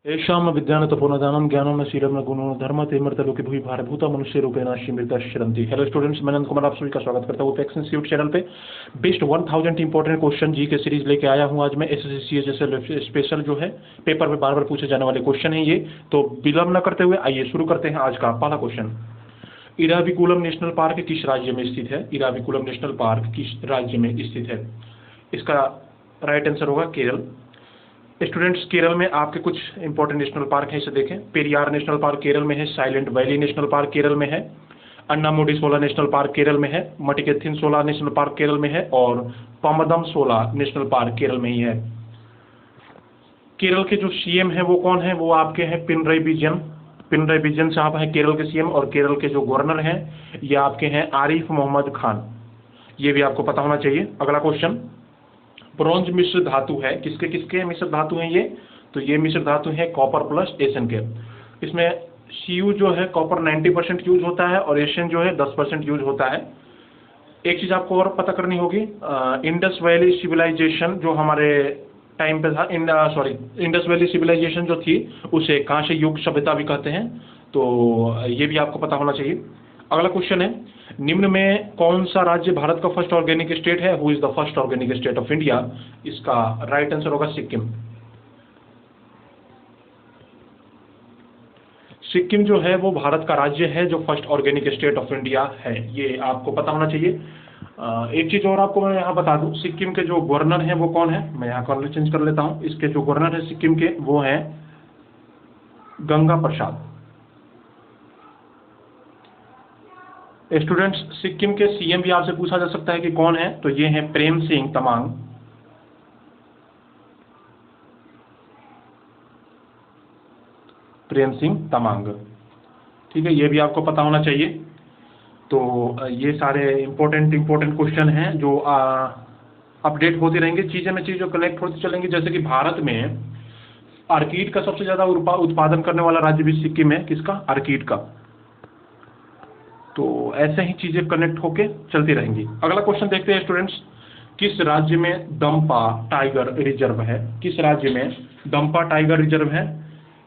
येषां विद्यानतपोनदानं ज्ञानं शीलं न गुणो धर्म ते मृतलोके भूमि भारभूता मनुष्य रूपेण शिमृतश्रन्ति। हेलो स्टूडेंट्स, मैं नंद कुमार आप सभी का स्वागत करता हूँ पैक्स इंस्टीट्यूट चैनल पे। बेस्ट 1000 इंपॉर्टेंट क्वेश्चन जी के सीरीज लेके आया हूँ आज मैं। एसएससी जैसे स्पेशल जो है पेपर में बार बार पूछे जाने वाले क्वेश्चन है ये। तो विलंब न करते हुए आइए शुरू करते हैं आज का पहला क्वेश्चन। इराविकुलम नेशनल पार्क किस राज्य में स्थित है? इराविकुलम नेशनल पार्क किस राज्य में स्थित है? इसका राइट आंसर होगा केरल। स्टूडेंट्स, केरल में आपके कुछ इंपॉर्टेंट नेशनल पार्क हैं, इसे देखें। पेरियार नेशनल पार्क केरल में है, silent valley national park Kerala में है, अन्नामुडी सोला नेशनल पार्क केरल में है, मटिकेथिन सोला नेशनल पार्क केरल में है और पम्बदम सोला नेशनल पार्क केरल में ही है। केरल के जो सीएम है वो कौन है? वो आपके हैं पिनरई विजयन। पिनरई विजयन साहब हैं केरल के सीएम। और केरल के जो गवर्नर हैं ये आपके हैं आरिफ मोहम्मद खान। ये भी आपको पता होना चाहिए। अगला क्वेश्चन, ब्रॉन्ज मिश्र धातु है, किसके किसके मिश्र धातु हैं ये? तो ये मिश्र धातु है कॉपर प्लस एशियन के। इसमें Cu जो है कॉपर 90% यूज होता है और एशियन जो है 10% यूज होता है। एक चीज आपको और पता करनी होगी, इंडस वैली सिविलाइजेशन जो हमारे टाइम पे था, इंडस वैली सिविलाइजेशन जो थी उसे कांस्य युग सभ्यता भी कहते हैं। तो ये भी आपको पता होना चाहिए। अगला क्वेश्चन है, निम्न में कौन सा राज्य भारत का फर्स्ट ऑर्गेनिक स्टेट है? Who is the first organic state of India? इसका राइट आंसर होगा सिक्किम। सिक्किम जो है वो भारत का राज्य है जो first organic state of India है। ये आपको पता होना चाहिए। एक चीज और आपको मैं यहाँ बता दूं, सिक्किम के जो गवर्नर हैं वो कौन है? मैं यहाँ कॉर्नर चेंज कर लेता हूँ। इसके जो गवर्नर है सिक्किम के वो हैं गंगा प्रसाद। स्टूडेंट्स, सिक्किम के सीएम भी आपसे पूछा जा सकता है कि कौन है, तो ये हैं प्रेम सिंह तमांग। प्रेम सिंह तमांग, ठीक है, ये भी आपको पता होना चाहिए। तो ये सारे इंपॉर्टेंट क्वेश्चन हैं जो अपडेट होते रहेंगे, चीजें में चीजों कनेक्ट होती चलेंगी। जैसे कि भारत में ऑर्किड का सबसे ज्यादा उत्पादन करने वाला राज्य भी सिक्किम है। किसका? ऑर्किड का। तो ऐसे ही चीजें कनेक्ट होके चलती रहेंगी। अगला क्वेश्चन देखते हैं स्टूडेंट्स, किस राज्य में दंपा टाइगर रिजर्व है? किस राज्य में दंपा टाइगर रिजर्व है?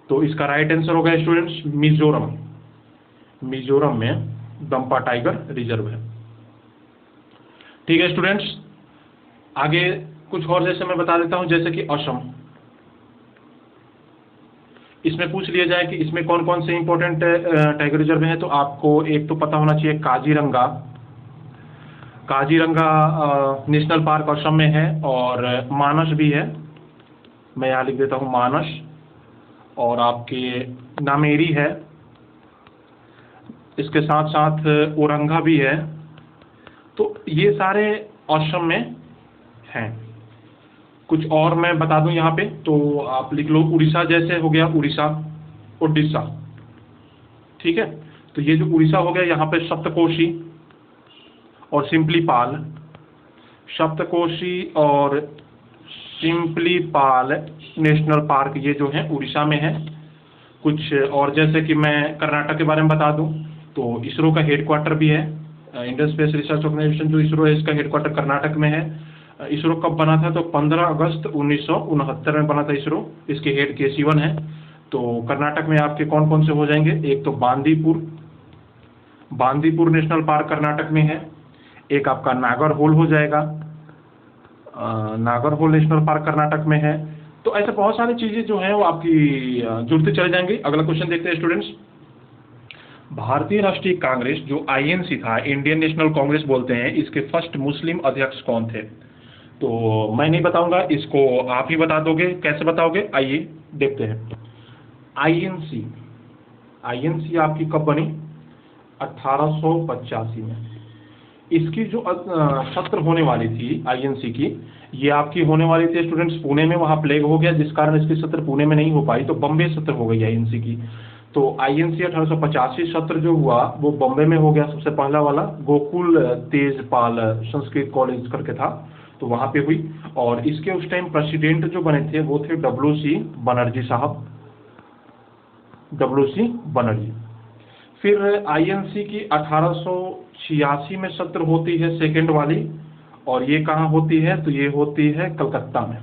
तो इसका राइट आंसर होगा स्टूडेंट्स मिजोरम। मिजोरम में दंपा टाइगर रिजर्व है। ठीक है स्टूडेंट्स, आगे कुछ और जैसे मैं बता देता हूं, जैसे कि असम। इसमें पूछ लिया जाए कि इसमें कौन कौन से इंपॉर्टेंट टाइगर रिजर्व हैं, तो आपको एक तो पता होना चाहिए काजीरंगा। काजीरंगा नेशनल पार्क असम में है और मानस भी है। मैं यहाँ लिख देता हूँ मानस। और आपके नामेरी है, इसके साथ साथ औरंगा भी है। तो ये सारे असम में हैं। कुछ और मैं बता दूं यहाँ पे, तो आप लिख लो उड़ीसा, जैसे हो गया उड़ीसा, ओडिशा, ठीक है। तो ये जो उड़ीसा हो गया, यहाँ पे सप्तकोशी और सिंपलीपाल। सप्तकोशी और सिंपलीपाल नेशनल पार्क ये जो है उड़ीसा में है। कुछ और जैसे कि मैं कर्नाटक के बारे में बता दूं, तो इसरो का हेडक्वार्टर भी है। इंडियन स्पेस रिसर्च ऑर्गेनाइजेशन जो इसरो है, इसका हेडक्वार्टर कर्नाटक में है। इसरो कब बना था? तो 15 अगस्त 1969 में बना था इसरो। इसके हेड के सिवन है। तो कर्नाटक में आपके कौन कौन से हो जाएंगे? एक तो बांदीपुर नेशनल पार्क कर्नाटक में है। एक आपका नागरहोल हो जाएगा, नागरहोल नेशनल पार्क कर्नाटक में है। तो ऐसे बहुत सारी चीजें जो है वो आपकी जुड़ते चले जाएंगे। अगला क्वेश्चन देखते हैं स्टूडेंट्स, भारतीय राष्ट्रीय कांग्रेस जो आईएनसी था, इंडियन नेशनल कांग्रेस बोलते हैं, इसके फर्स्ट मुस्लिम अध्यक्ष कौन थे? तो मैं नहीं बताऊंगा, इसको आप ही बता दोगे। कैसे बताओगे? आइए देखते हैं। आईएनसी आपकी कब बनी? 1885 में। इसकी जो सत्र होने वाली थी आईएनसी की, ये आपकी होने वाली थी स्टूडेंट्स पुणे में। वहां प्लेग हो गया, जिस कारण इसकी सत्र पुणे में नहीं हो पाई, तो बम्बे सत्र हो गई आईएनसी की। तो आईएनसी 1885 सत्र जो हुआ वो बम्बे में हो गया। सबसे पहला वाला गोकुल तेजपाल संस्कृत कॉलेज करके था, तो वहां पे हुई। और इसके उस टाइम प्रेसिडेंट जो बने थे वो थे डब्ल्यू.सी. बनर्जी साहब, डब्ल्यू.सी. बनर्जी। फिर आईएनसी की 1886 में सत्र होती है सेकेंड वाली, और ये कहाँ होती है? तो ये होती है कलकत्ता में।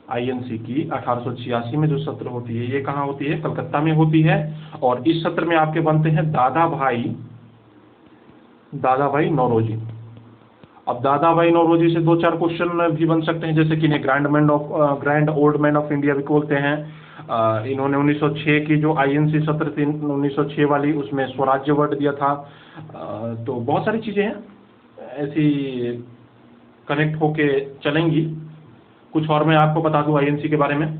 आईएनसी की 1886 में जो सत्र होती है ये कहाँ होती है? कलकत्ता में होती है। और इस सत्र में आपके बनते हैं दादा भाई नौरोजी। अब दादा भाई नौरोजी से दो चार क्वेश्चन भी बन सकते हैं, जैसे कि इन्हें grand old man of India भी बोलते हैं। इन्होंने 1906 की जो आईएनसी सत्र थी 1906 वाली, उसमें स्वराज्य वर्ड दिया था। तो बहुत सारी चीजें हैं ऐसी कनेक्ट होके चलेंगी। कुछ और मैं आपको बता दूं आईएनसी के बारे में।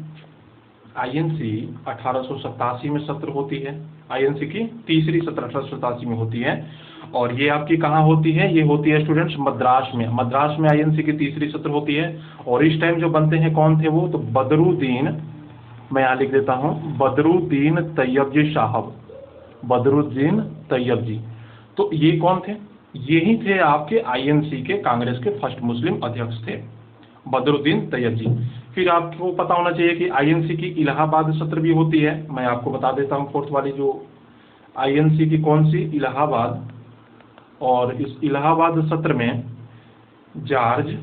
आईएनसी 1887 में सत्र होती है। आईएनसी की तीसरी सत्र 1887 में होती है। और ये आपकी कहाँ होती है? ये होती है स्टूडेंट्स मद्रास में। मद्रास में आईएनसी की तीसरी सत्र होती है। और इस टाइम जो बनते हैं कौन थे वो? तो बदरुद्दीन, मैं यहाँ लिख देता हूँ, बदरुद्दीन तैयबजी साहब, बदरुद्दीन तैयबजी। तो ये कौन थे? यही थे आपके आईएनसी के कांग्रेस के फर्स्ट मुस्लिम अध्यक्ष थे, बदरुद्दीन तैयबजी। फिर आपको पता होना चाहिए कि आईएनसी की इलाहाबाद सत्र भी होती है। मैं आपको बता देता हूँ फोर्थ वाली जो आईएनसी की कौन सी? इलाहाबाद। और इस इलाहाबाद सत्र में जॉर्ज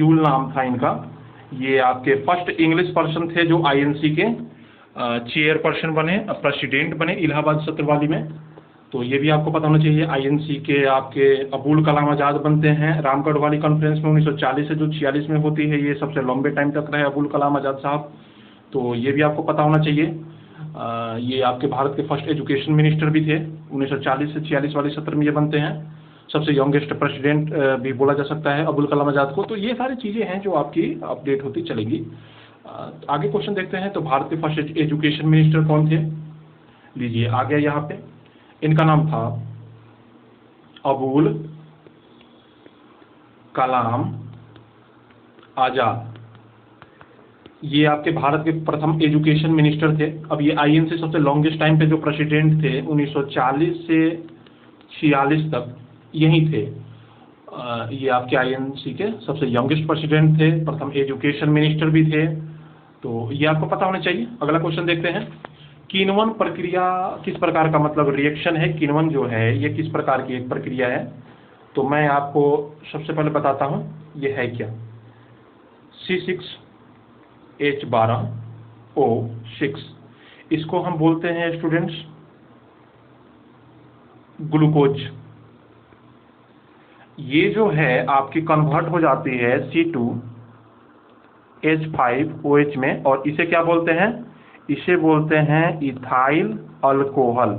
यूल नाम था इनका। ये आपके फर्स्ट इंग्लिश पर्सन थे जो आईएनसी के चेयरपर्सन बने, प्रेसिडेंट बने इलाहाबाद सत्र वाली में। तो ये भी आपको पता होना चाहिए। आईएनसी के आपके अबुल कलाम आज़ाद बनते हैं रामगढ़ वाली कॉन्फ्रेंस में 1940 से जो 46 में होती है। ये सबसे लंबे टाइम तक रहे अबुल कलाम आज़ाद साहब, तो ये भी आपको पता होना चाहिए। ये आपके भारत के फर्स्ट एजुकेशन मिनिस्टर भी थे। 1940 से 46 वाले सत्र में ये बनते हैं। सबसे यंगेस्ट प्रेसिडेंट भी बोला जा सकता है अबुल कलाम आज़ाद को। तो ये सारी चीज़ें हैं जो आपकी अपडेट होती चलेंगी। आगे क्वेश्चन देखते हैं। तो भारत के फर्स्ट एजुकेशन मिनिस्टर कौन थे? लीजिए आ गया यहाँ पे। इनका नाम था अबुल कलाम आज़ाद। ये आपके भारत के प्रथम एजुकेशन मिनिस्टर थे। अब ये आईएनसी सबसे लॉन्गेस्ट टाइम पे जो प्रेसिडेंट थे 1940 से 46 तक यही थे। ये आपके आईएनसी के सबसे यंगेस्ट प्रेसिडेंट थे, प्रथम एजुकेशन मिनिस्टर भी थे। तो ये आपको पता होना चाहिए। अगला क्वेश्चन देखते हैं। किण्वन प्रक्रिया किस प्रकार का मतलब रिएक्शन है? किण्वन जो है ये किस प्रकार की एक प्रक्रिया है? तो मैं आपको सबसे पहले बताता हूं ये है क्या। C6H12O6, इसको हम बोलते हैं स्टूडेंट्स ग्लूकोज। ये जो है आपकी कन्वर्ट हो जाती है C2H5OH में, और इसे क्या बोलते हैं? इसे बोलते हैं इथाइल अल्कोहल।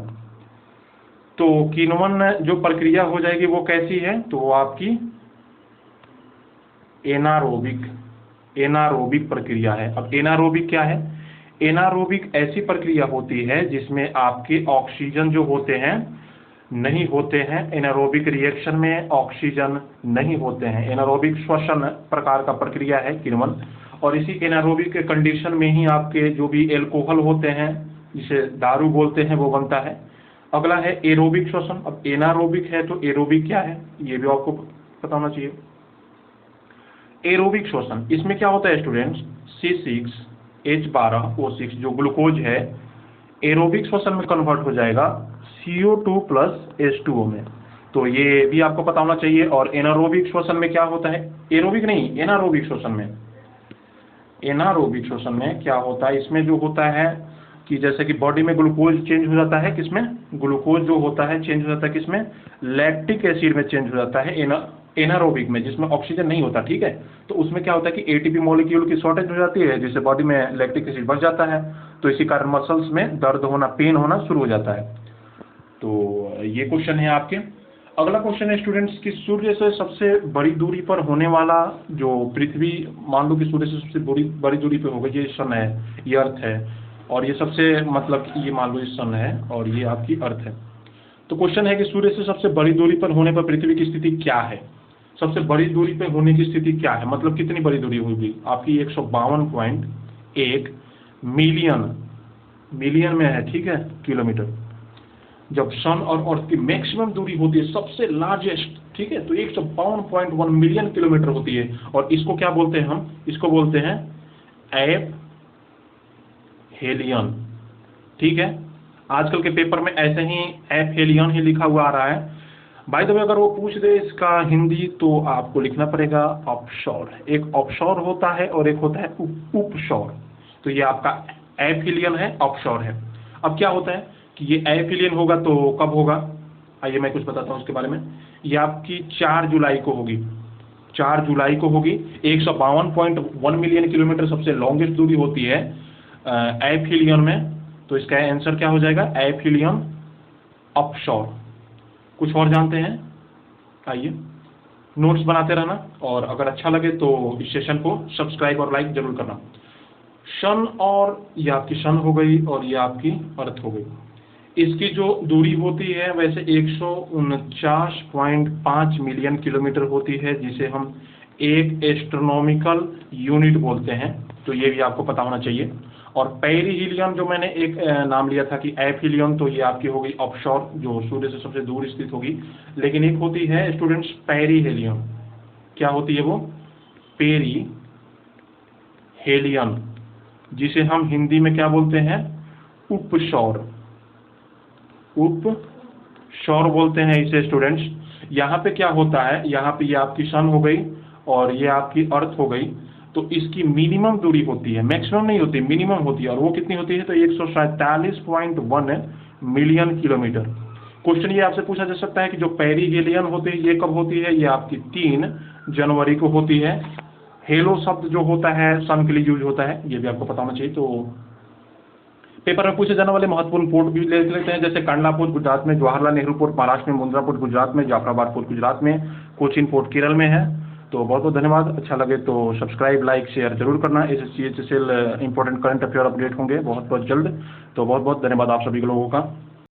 तो किण्वन जो प्रक्रिया हो जाएगी वो कैसी है? तो वो आपकी एनारोबिक प्रक्रिया है। अब एनारोबिक क्या है? एनारोबिक ऐसी प्रक्रिया होती है जिसमें आपके ऑक्सीजन जो होते हैं नहीं होते हैं। एनारोबिक रिएक्शन में ऑक्सीजन नहीं होते हैं। एनारोबिक श्वसन प्रकार का प्रक्रिया है किण्वन। और इसी एनारोबिक के कंडीशन में ही आपके जो भी एल्कोहल होते हैं जिसे दारू बोलते हैं वो बनता है। अगला है एरोबिक श्वसन। अब एनारोबिक है तो एरोबिक क्या है ये भी आपको पता होना चाहिए। एरोबिक श्वसन, इसमें क्या होता है स्टूडेंट्स? C6H12O6 जो ग्लूकोज है एरोबिक श्वसन में कन्वर्ट हो जाएगा CO2+H2O में। तो ये भी आपको पता होना चाहिए। और एनारोबिक श्वसन में क्या होता है? एरोबिक नहीं, एनारोबिक श्वसन में। एनारोबिक श्वसन में क्या होता है? इसमें जो होता है कि जैसे कि बॉडी में ग्लूकोज चेंज हो जाता है, किसमें? ग्लूकोज जो होता है चेंज हो जाता है किसमें? लैक्टिक एसिड में चेंज हो जाता है एनारोबिक में, जिसमें ऑक्सीजन नहीं होता। ठीक है, तो उसमें क्या होता है कि एटीपी मॉलिक्यूल की शॉर्टेज हो जाती है जिससे बॉडी में लैक्टिक एसिड बढ़ जाता है। तो इसी कारण मसल्स में दर्द होना, पेन होना शुरू हो जाता है। तो ये क्वेश्चन है आपके। अगला क्वेश्चन है स्टूडेंट्स कि सूर्य से सबसे बड़ी दूरी पर होने वाला जो पृथ्वी, मान लो कि सूर्य से सबसे बड़ी दूरी पे होगा, ये सन है, ये अर्थ है, और ये सबसे मतलब ये मान लो ये सन है और ये आपकी अर्थ है। तो क्वेश्चन है कि सूर्य से सबसे बड़ी दूरी पर होने पर पृथ्वी की स्थिति क्या है? सबसे बड़ी दूरी पर होने की स्थिति क्या है, मतलब कितनी बड़ी दूरी होगी आपकी? 152.1 मिलियन में है, ठीक है, किलोमीटर। जब सन और अर्थ की मैक्सिमम दूरी होती है सबसे लार्जेस्ट, ठीक है, तो 152.1 मिलियन किलोमीटर होती है। और इसको क्या बोलते हैं हम? इसको बोलते हैं एप हेलियन। ठीक है, आजकल के पेपर में ऐसे ही एप हेलियन ही लिखा हुआ आ रहा है। भाई तो अगर वो पूछ दे इसका हिंदी तो आपको लिखना पड़ेगा ऑफशोर। एक ऑफशोर होता है और एक होता है उपशोर। तो ये आपका एफिलियन है, ऑफशोर है। अब क्या होता है कि ये एफिलियन होगा तो कब होगा, आइए मैं कुछ बताता हूँ उसके बारे में। ये आपकी 4 जुलाई को होगी, 4 जुलाई को होगी। 152.1 मिलियन किलोमीटर सबसे लॉन्गेस्ट दूरी होती है एफिलियन में। तो इसका आंसर क्या हो जाएगा, एफिलियन ऑफशोर। कुछ और जानते हैं, आइए नोट्स बनाते रहना, और अगर अच्छा लगे तो इस सेशन को सब्सक्राइब और लाइक जरूर करना। सन, और ये आपकी सन हो गई और ये आपकी अर्थ हो गई। इसकी जो दूरी होती है वैसे 149.5 मिलियन किलोमीटर होती है, जिसे हम एक एस्ट्रोनॉमिकल यूनिट बोलते हैं। तो ये भी आपको पता होना चाहिए। और पेरिहीलियन जो मैंने एक नाम लिया था कि एफिलियन, तो ये आपकी हो गई ऑफशोर, जो सूर्य से सबसे दूर स्थित होगी। लेकिन एक होती है स्टूडेंट्स पेरिहेलियन। क्या होती है वो, पेरिहेलियन, जिसे हम हिंदी में क्या बोलते हैं, उपशौर। उपशौर बोलते हैं इसे स्टूडेंट्स। यहाँ पे क्या होता है, यहाँ पे ये आपकी सन हो गई और ये आपकी अर्थ हो गई। तो इसकी मिनिमम दूरी होती है, मैक्सिमम नहीं होती, मिनिमम होती है। और वो कितनी होती है, तो 147.1 मिलियन किलोमीटर। क्वेश्चन ये आपसे पूछा जा सकता है कि जो पेरिहेलियन होते हैं ये कब होती है, ये आपकी 3 जनवरी को होती है। हेलो शब्द जो होता है सन के लिए यूज होता है, ये भी आपको पता होना चाहिए। तो पेपर में पूछे जाने वाले महत्वपूर्ण पोर्ट भी ले लेते हैं, जैसे कंडला पोर्ट गुजरात में, जवाहरलाल नेहरू पोर्ट महाराष्ट्र में, मुंद्रा पोर्ट गुजरात में, जाफराबाद पोर्ट गुजरात में, कोचीन पोर्ट केरल में है। तो बहुत बहुत धन्यवाद। अच्छा लगे तो सब्सक्राइब लाइक शेयर जरूर करना। SSC HSL important current affair update होंगे बहुत बहुत जल्द। तो बहुत बहुत धन्यवाद आप सभी लोगों का।